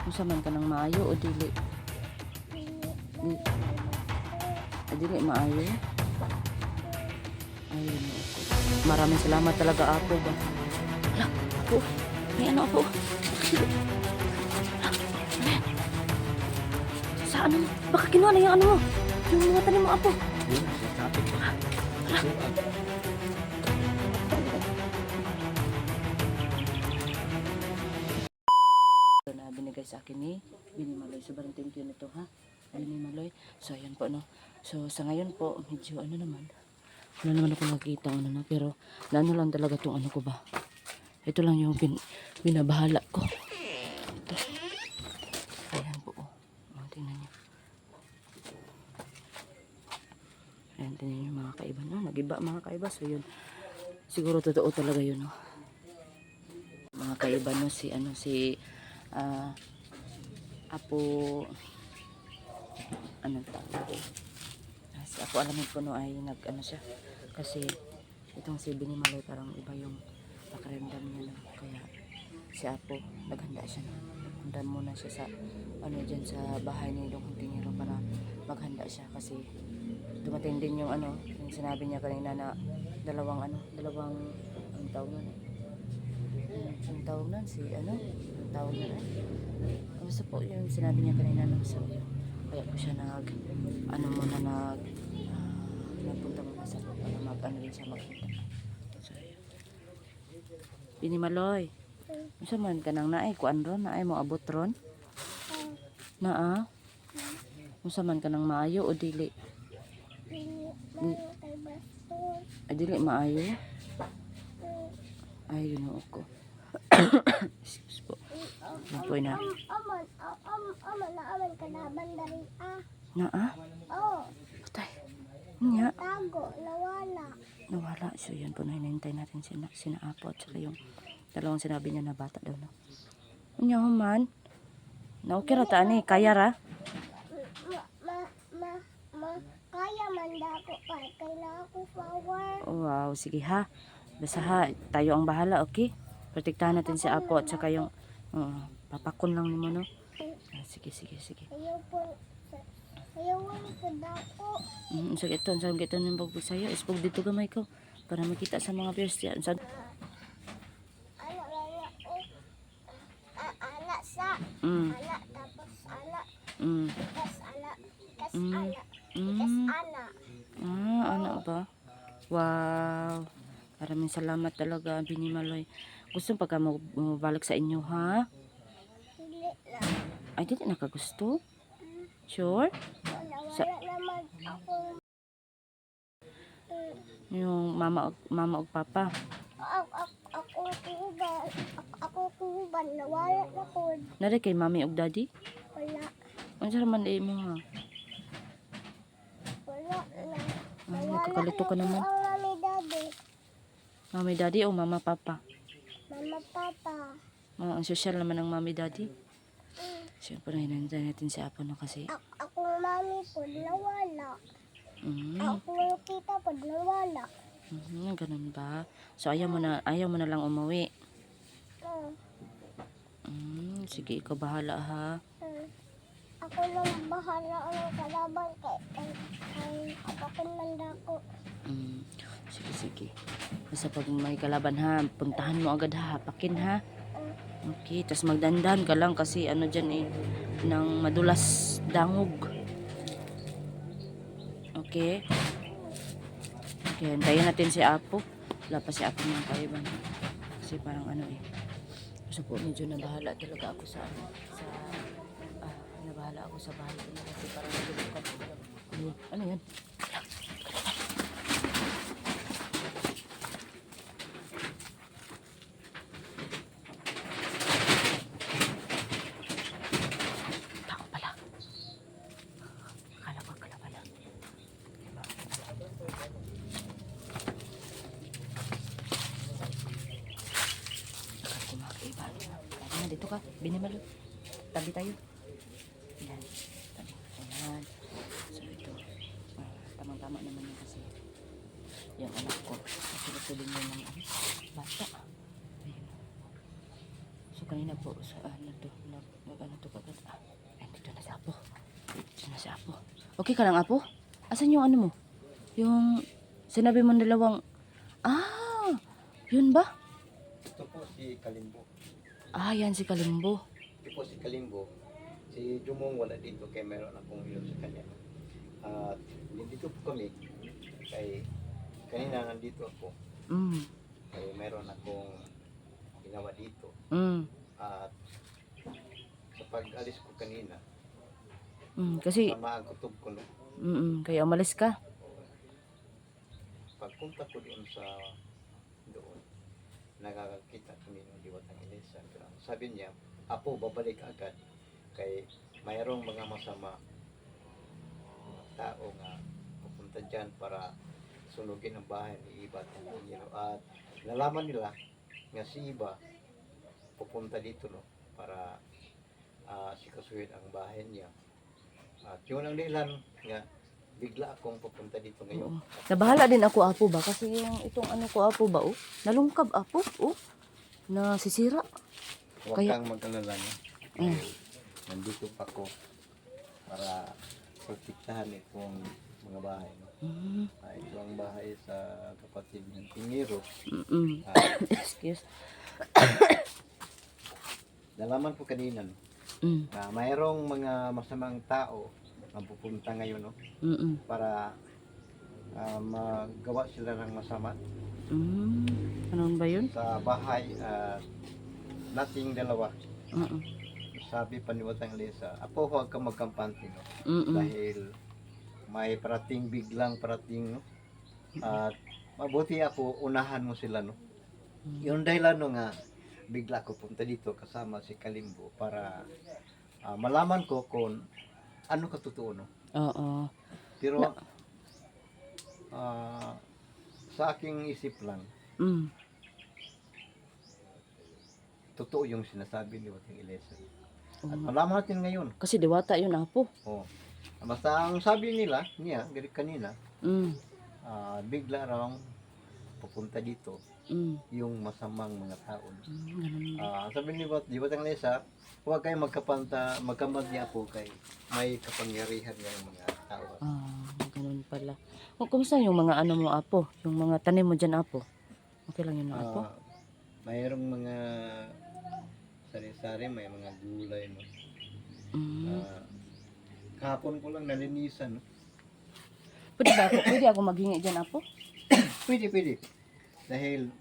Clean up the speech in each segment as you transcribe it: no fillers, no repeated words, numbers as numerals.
Unsa man ka nang maayo o dili? Dili maayo. Ayun. Maraming salamat talaga ako ba. Hala, ako. May ano ako. Sa ano? Baka kinuha na yung ano mo. Yung mga tanim mo apo. Yun, sa traffic ko. Na binigay sa akin ni Bini Maloy. Sobrang thank you nito ha. Bini Maloy. So ayan po no. So sa ngayon po medyo ano naman. Wala naman ako nakikita ano na pero naano lang talaga tong ano ko ba. Ito lang yung binabahala ko. Ito. Ayan po oh. Oh, tingnan niyo. Ayan tingnan niyo mga kaiba no. Nagiba mga kaiba. So yun. Siguro totoo talaga yun no. Mga kaiba no si ano si Apo ano tawag si Apo Alamin ko no ay nag ano siya kasi itong si Bini Maloy parang iba yung pakiramdam niya no? Kaya si Apo naghanda siya no? Handa muna siya sa ano dyan sa bahay ni Dong Tingero para maghanda siya kasi dumating din yung ano yung sinabi niya kanina na dalawang ang tawag nun ang tawag nun si ano ang tawag nun basta po yung sinabi niya kanina no? So yun kaya po siya nagpunta muna sa para mag-ano rin siya magpunta. So, Bini Maloy. Unsa man ka nang naay kuan ron naay mo abot ron? Naa. Unsa man ka nang maayo o dili? Ay dili maayo. Ay Ginoo ko. Excuse po. Napoy na. Aman kalaban dari Naa? Oh, Patay. Nya. tago, nawala. Nawala. So yun po na hinintay natin sina Apo at saka yung dalawang sinabi niya na bata daw no. Nya man. Na okay ra ta ani kaya ra. Kaya man dako kay na ako flower. Wow, sige ha. Basta ha, tayo ang bahala, okay? Protektahan natin si Apo at saka yung papakon lang mo no. Sige. Ayaw ko dako. Sige ito ng bago sa'yo. Ispog dito gamay ko para makita sa mga viewers yan. Anak sa. Anak tapos anak. Tapos anak. Tapos anak. Tapos anak. Anak ba? Wow. Maraming salamat talaga, Bini Maloy. Gusto pa ka mabalik sa inyo, ha? Hindi lang. Ay, di na ka gusto? Sure? Wala naman ako. Yung mama o papa. Ako kuban. Nawala na ko. Nari kay mami o daddy? Wala. Ano sa man mo, ha? Wala na. Ay, nagkakalito ka naman. Ang mami daddy. Mami daddy o mama papa? Mama papa. Ang social naman ng mami daddy. Siyempre, hinanday natin si Apo no kasi. Ako mami po nawala. Ako kita po nawala. Ganun ba? So ayaw mo na lang umuwi. Sige, ikaw bahala ha. Ako lang bahala ang kalaban kay kapakon man dako. Sige. Basta pag may kalaban ha, puntahan mo agad ha, hapakin ha. Okay, tas magdandan ka lang kasi ano dyan ng madulas dangog. Okay. Okay, antayin natin si Apo. Wala pa si Apo ng kaiban. Kasi parang Kasi po medyo nabahala talaga ako sa nabahala ako sa bahay ko kasi parang nagulukan. Ano yan? Dito ka, Bini Maloy. Tabi tayo. Ayan. Tabi. Ayan. So ito. Tamang-tama naman yun kasi yung anak ko. Kasi din yun ng bata. Ayan. So So kanina po sa ano to, ano to kagad. Ay, dito na si Apo. Dito na si Apo. Okay ka lang, Apo? Asan yung ano mo? Yung sinabi mo dalawang yun ba? Ito po si Kalimbo. Yan si Kalimbo. Ito po si Kalimbo. Si Jumong wala dito kaya meron akong ilog sa kanya. At dito po kami kay kanina nandito ako Mm. kaya meron akong ginawa dito. Mm. At sa pag-alis ko kanina, Kasi tama ang kutob ko no. kaya umalis ka. Pagpunta ko doon, nakakakita kami ng Diwatang Elisa. Pero sabi niya, Apo, babalik ka agad. Kay mayroong mga masama mga tao nga pupunta dyan para sunugin ang bahay ni Iba at Panginoon. At nalaman nila nga si Iba pupunta dito no, para sikasuhin ang bahay niya. At yun ang dahilan nga bigla akong pupunta dito ngayon. Nabahala din ako, Apo ba? Kasi yung itong ano ko, Apo ba, nalungkab, Apo, nasisira. Huwag Kaya- kang mag-alala niya. Mm. Nandito pa ako para protektahan itong mga bahay. No? Ito ang bahay sa kapatid ng Tingiro. Excuse. Nalaman ko kanina no, na mayroong mga masamang tao ang pupunta ngayon no, para magawa sila ng masama Ano ba yun? sa bahay at nating dalawa. Sabi pa ni Watang Elisa, Apo, huwag kang magkampante no, dahil may biglang parating no, at mabuti ako unahan mo sila no. Yung dahilan no nga bigla ko punta dito kasama si Kalimbo para malaman ko kung ano katotoo no. Oo. Pero sa aking isip lang totoo yung sinasabi ni Watang Elisa. At malaman natin ngayon. Kasi diwata yun, Apo. Oh. Basta ang sabi niya kanina, Mm. bigla raw pupunta dito yung masamang mga tao. Ganun. Sabi ni Watang Elisa, huwag kayong magkamali po kay may kapangyarihan yung mga tao. Ganun pala. Kumusta yung mga ano mo, Apo? Yung mga tanim mo dyan, Apo? Okay lang yun, Apo? Mayroong mga sari-sari, may mga gulay. No? Kahapon ko lang nalinisan. No? Pwede ako maghingi dyan, Apo? Pwede. Dahil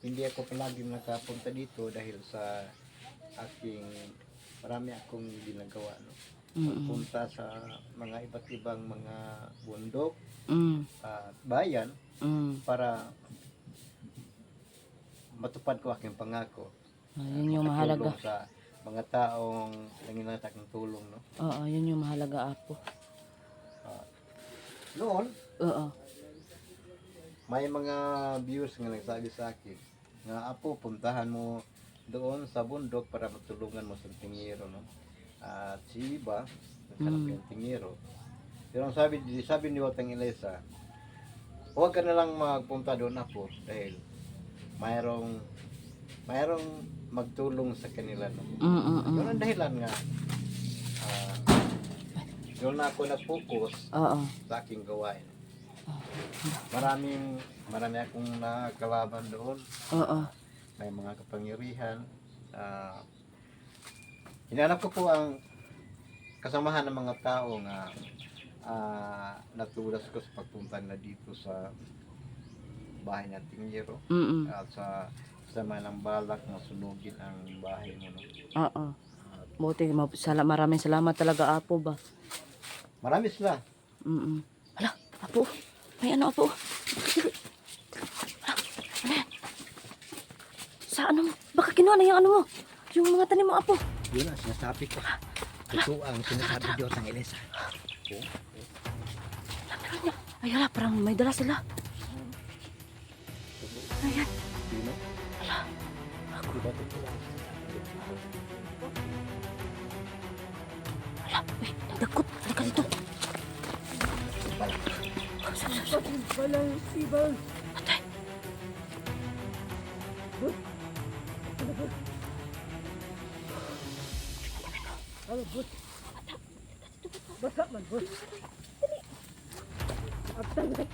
hindi ako palagi nakapunta dito dahil sa marami akong ginagawa. No? Punta sa mga iba't ibang mga bundok at bayan para matupad ko aking pangako. Yun yung mahalaga. Makatulong sa mga taong nanginangailangan ng tulong. No? Oo, yun yung mahalaga, Apo. Noon, Oo. may mga viewers nga nagsabi sa akin nga, Apo, puntahan mo doon sa bundok para matulungan mo sa Tingiro. No? At si Iba, nagsanap yung Tingiro. Pero ang sabi ni Watang Elisa, huwag ka na lang magpunta doon, Apo, dahil mayroong magtulong sa kanila. No? Yun ang dahilan nga doon na ako nag-focus sa aking gawain. Marami akong nakakalaban doon. May mga kapangyarihan. Hinanap ko po ang kasamahan ng mga tao nga natulas ko sa pagpunta na dito sa bahay ng Tingiro. At sa ng balak na sunugin ang bahay mo. No? Buti, maraming salamat talaga, Apo ba? Marami sila. Hala, Apo. May ano, Apo? Sa ano mo? Baka kinuha na yung ano mo? Yung mga tanim mo, Apo. Yun ang sinasabi ko. Ito ang sinasabi ni Watang Elisa. Meron niya. Ay, hala, parang may dala sila. Ayan. Hala. Hala, uy, nagdagkot. Halika dito. Atay. Ano, boss? Bata man, boss. Abtan na.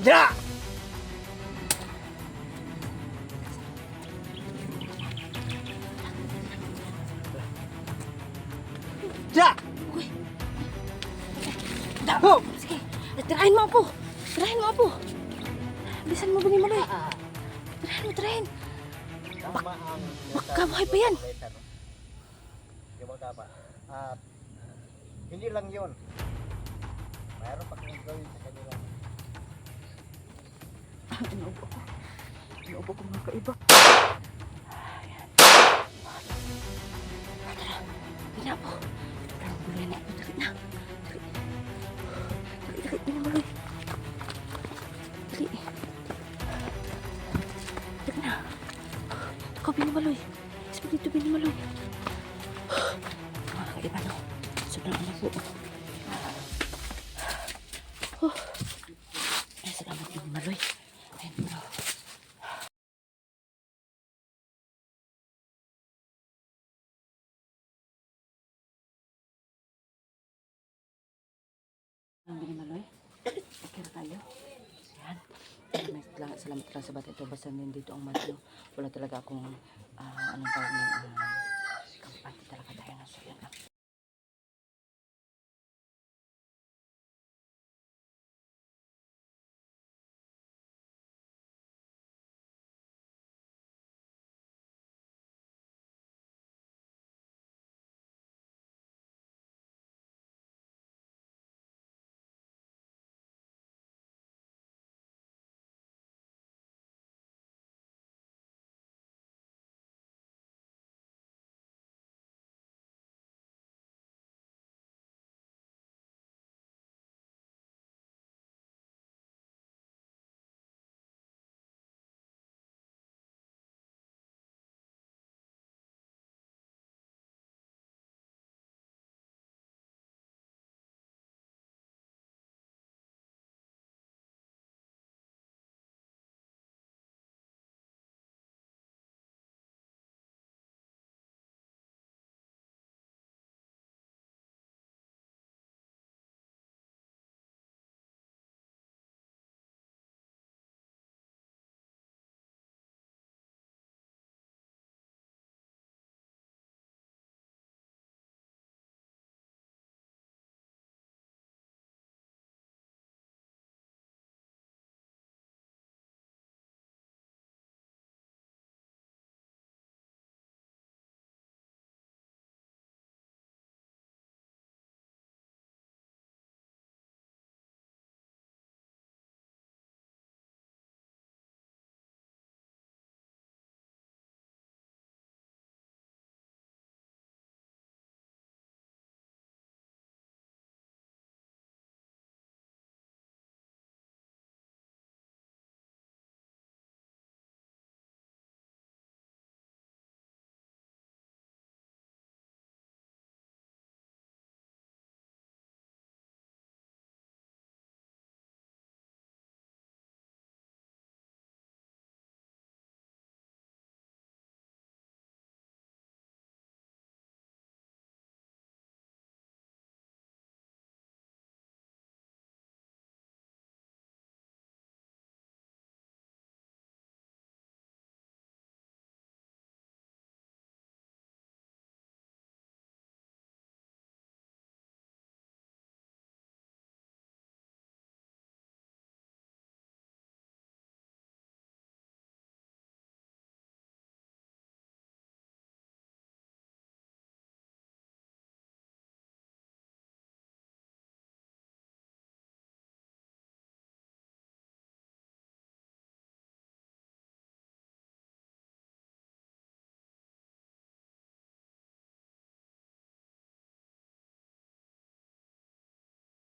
Ja! Ja! Dabo! Sige, tirahin mo po. Tirahin mo po. Bilisan mo, Bini Maloy. Tirahin mo, tirahin. Tama ang Magkabuhay pa yan. Di ba tama? At hindi lang yun. Mayroon pa kong gawin sa kanila. Inuubo ko. Inuubo ko mga kaiba. Hindi na po. Parang bulan na po. Dali na. Dali, Bini Maloy. Dali. Dali na. Ikaw, Bini Maloy. Sabi dito, Bini Maloy. Mga kaiba, no? Sobrang ano po. Ay, salamat, Bini Maloy. Ayun, bro. Ang Binimaloy. Okay na tayo. Yan. Salamat lang sa bata ito. Basta nandito ang matlo. Wala talaga akong anong tawag niya.